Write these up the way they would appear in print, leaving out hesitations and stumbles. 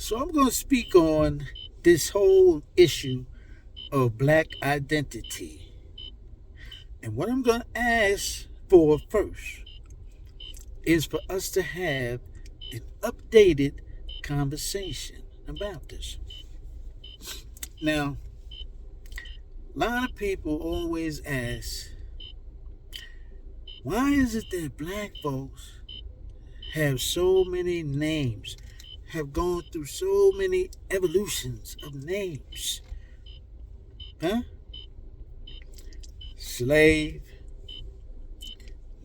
So I'm going to speak on this whole issue of black identity. And what I'm going to ask for first is for us to have an updated conversation about this. Now, a lot of people always ask, why is it that black folks have so many names, have gone through so many evolutions of names? Huh? Slave,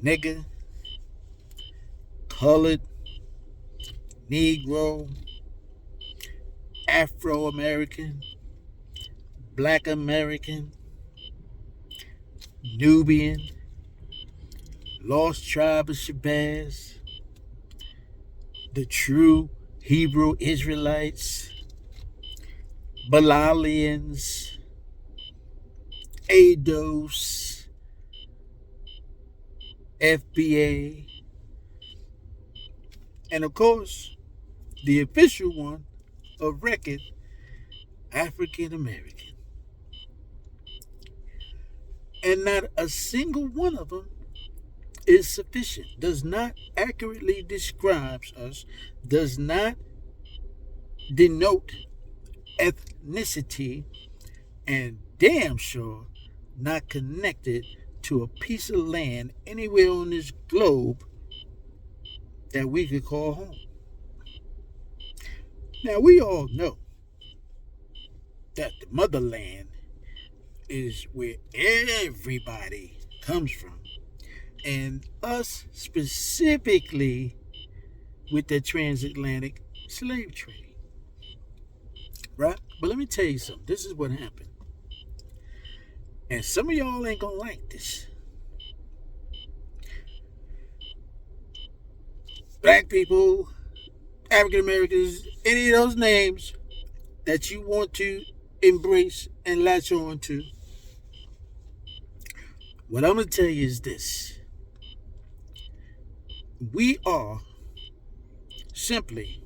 nigger, colored, Negro, Afro American, Black American, Nubian, Lost Tribe of Shabazz, the true Hebrew Israelites, Balalians, ADOS, FBA, and of course, the official one of record, African American. And not a single one of them is sufficient, does not accurately describe us, does not denote ethnicity, and damn sure not connected to a piece of land anywhere on this globe that we could call home. Now, we all know that the motherland is where everybody comes from. And us specifically with the transatlantic slave trade. Right? But let me tell you something. This is what happened. And some of y'all ain't gonna like this. Black people, African Americans, any of those names that you want to embrace and latch on to. What I'm gonna tell you is this. We are simply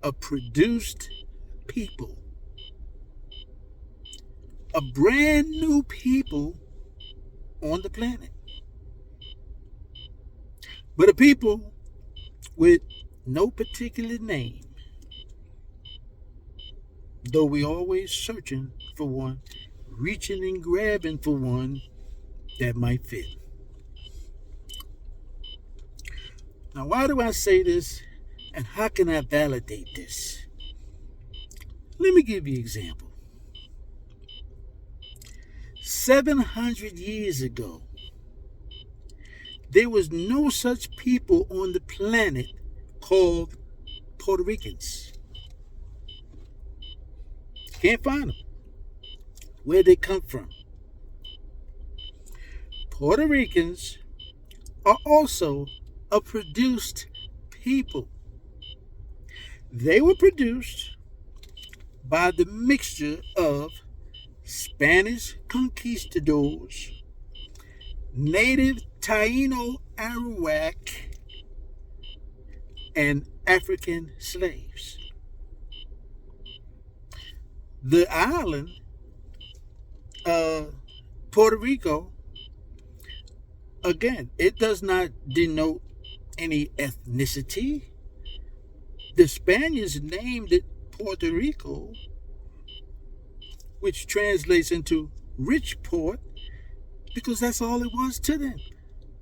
a produced people, a brand new people on the planet, but a people with no particular name, though we always searching for one, reaching and grabbing for one that might fit. Now, why do I say this, and how can I validate this? Let me give you an example. 700 years ago, there was no such people on the planet called Puerto Ricans. Can't find them. Where'd they come from? Puerto Ricans are also a produced people. They were produced by the mixture of Spanish conquistadors, native Taino Arawak, and African slaves. The island, Puerto Rico, again, it does not denote any ethnicity. The Spaniards named it Puerto Rico, which translates into rich port, because that's all it was to them.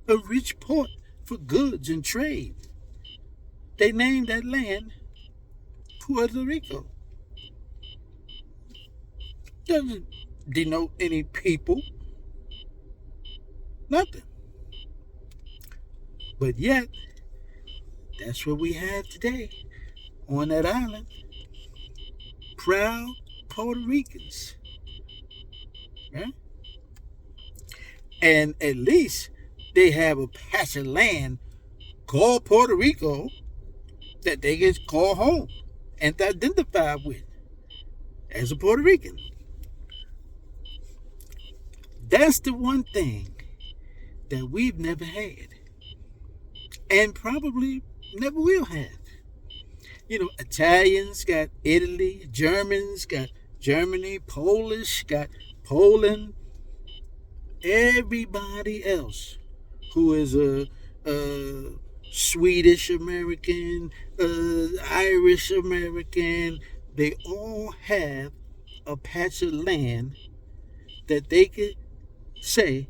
A rich port for goods and trade. They named that land Puerto Rico. Doesn't denote any people. Nothing. But yet, that's what we have today on that island. Proud Puerto Ricans. Right? And at least they have a patch of land called Puerto Rico that they can call home and identify with as a Puerto Rican. That's the one thing that we've never had and probably never will have. Italians got Italy, Germans got Germany, Polish got Poland. Everybody else who is a Swedish American, Irish American, they all have a patch of land that they could say,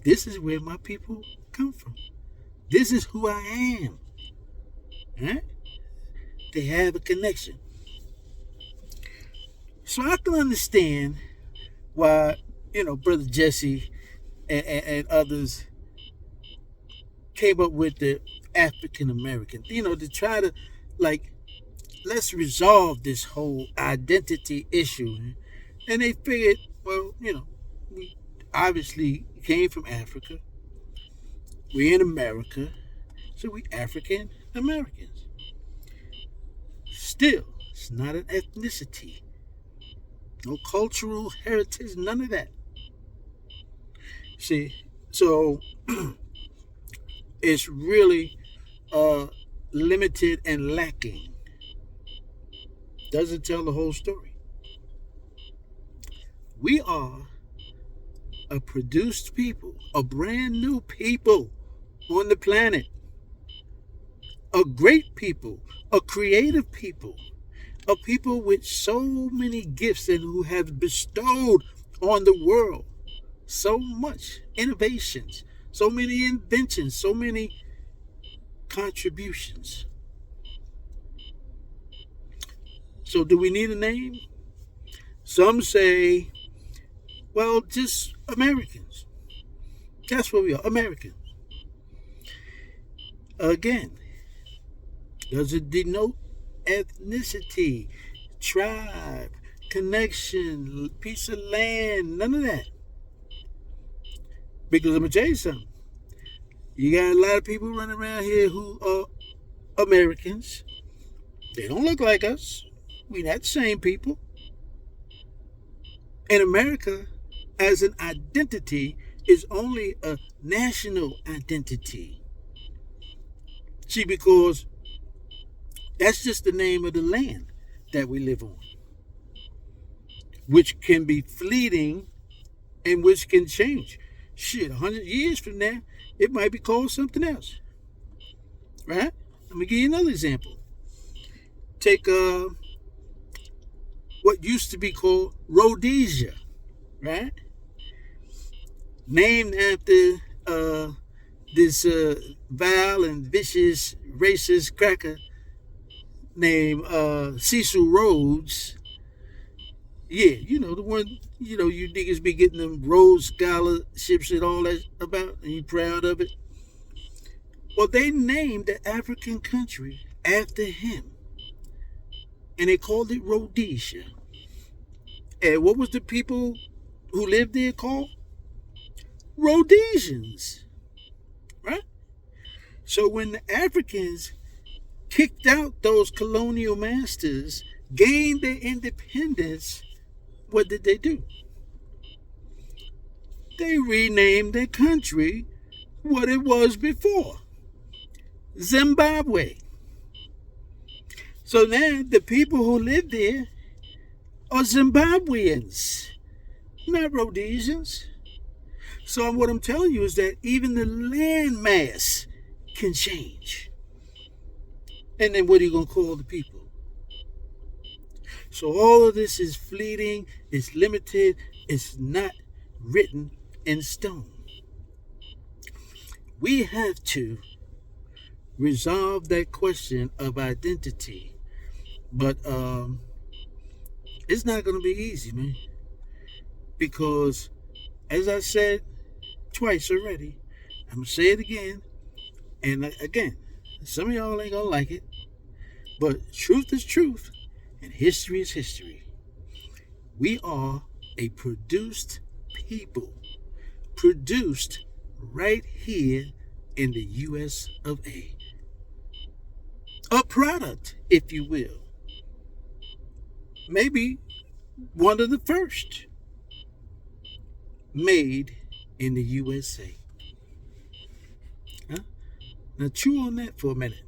this is where my people come from. This is who I am. Huh? They have a connection. So I can understand why, Brother Jesse and others came up with the African American, to try to, like, let's resolve this whole identity issue. And they figured, well, we obviously came from Africa. We're in America, so we African Americans. Still, it's not an ethnicity. No cultural heritage, none of that. See, so it's really limited and lacking. Doesn't tell the whole story. We are a produced people, a brand new people on the planet, a great people, a creative people, a people with so many gifts and who have bestowed on the world so much innovations, so many inventions, so many contributions. So do we need a name? Some say, well, just Americans. That's what we are, Americans. Again, does it denote ethnicity, tribe, connection, piece of land? None of that. Because let me tell you something. You got a lot of people running around here who are Americans. They don't look like us. We're not the same people. And America, as an identity, is only a national identity. See, because that's just the name of the land that we live on, which can be fleeting and which can change. Shit, 100 years from now, it might be called something else. Right? Let me give you another example. Take what used to be called Rhodesia, right? Named after this vile and vicious racist cracker named Cecil Rhodes. Yeah, the one, you niggas be getting them Rhodes scholarships and all that about, and you proud of it. Well, they named the African country after him. And they called it Rhodesia. And what was the people who lived there called? Rhodesians. Right? So when the Africans kicked out those colonial masters, gained their independence, what did they do? They renamed their country what it was before. Zimbabwe. So now the people who live there are Zimbabweans, not Rhodesians. So what I'm telling you is that even the land mass can change. And then what are you going to call the people? So all of this is fleeting, it's limited, it's not written in stone. We have to resolve that question of identity. But it's not going to be easy, man. Because, as I said twice already, I'm going to say it again. And again, some of y'all ain't going to like it. But truth is truth. And history is history. We are a produced people. Produced right here in the U.S. of A. A product, if you will. Maybe one of the first made in the USA. Huh? Now chew on that for a minute.